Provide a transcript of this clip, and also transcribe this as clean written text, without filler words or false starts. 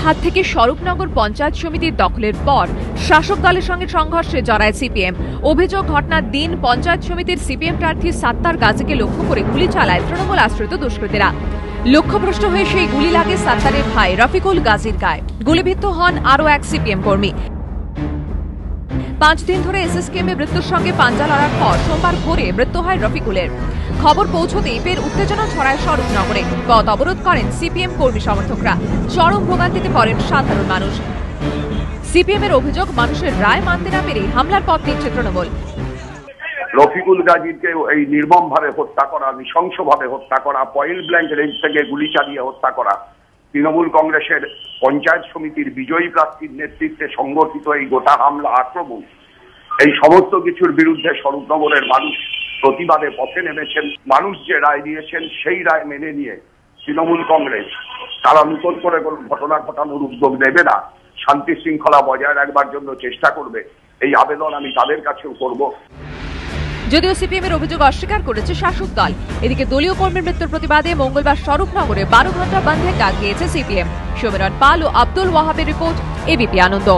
হাত থেকে স্বরূপনগর পঞ্চায়েত সমিতির দখলের পর শাসক দলের সঙ্গে সংঘর্ষে জড়ায় সিপিএম। অভিযোগ, ঘটনার দিন পঞ্চায়েত সমিতির সিপিএম প্রার্থী সাত্তার গাজীকে লক্ষ্য করে গুলি চালায় তৃণমূল আশ্রিত দুষ্কৃতীরা। লক্ষ্যভ্রষ্ট হয়ে সেই গুলি লাগে সাত্তারের ভাই রফিকুল গাজীর গায়ে। গুলিবিদ্ধ হন আরও এক সিপিএম কর্মী। 5 দিন ধরে এসএসকেএম মৃত্যুর সঙ্গে পাঞ্জা লড়ার পর সোমবার ভোরে মৃত্যু হয় রফিকুলের। খবর পৌঁছতেই ফের উত্তেজনা ছড়ায় স্বরূপনগরে। পথ অবরোধ করেন সিপিএম কর্মী সমর্থকরা। চরম ভোগান্তিতে পড়েন সাধারণ মানুষ। সিপিএম এর অভিযোগ, মানুষের রায় মানতে না পেরে হামলার পথ নিচ্ছে তৃণমূল। রফিকুল গাজীকে এই নির্মমভাবে হত্যা করা, নৃশংসভাবে হত্যা করা, পয়েন্ট ব্ল্যাঙ্ক রেঞ্জ থেকে গুলি চালিয়ে হত্যা করা তৃণমূল কংগ্রেসের পঞ্চায়েত সমিতির বিজয়ী প্রার্থীর নেতৃত্বে সংগঠিত এই গোটা হামলা, আক্রমণ, এই সমস্ত কিছুর বিরুদ্ধে স্বরূপনগরের মানুষ প্রতিবাদে পথে নেমেছেন। মানুষ যে রায় দিয়েছেন সেই রায় মেনে নিয়ে তৃণমূল কংগ্রেস তারা নতুন করে কোনো ঘটনা ঘটানোর উদ্যোগ নেবে না, শান্তি শৃঙ্খলা বজায় রাখবার জন্য চেষ্টা করবে। এই আবেদন আমি তাদের কাছেও করব। যদিও সিপিএম এর অভিযোগ অস্বীকার করেছে শাসক দল। এদিকে দলীয় কর্মীর মৃত্যুর প্রতিবাদে মঙ্গলবার স্বরূপনগরে 12 ঘন্টা বন্ধের ডাক দিয়েছে সিপিএম। সমীরণ পাল ও আব্দুল ওয়াহাবের রিপোর্ট, এবিপি আনন্দ।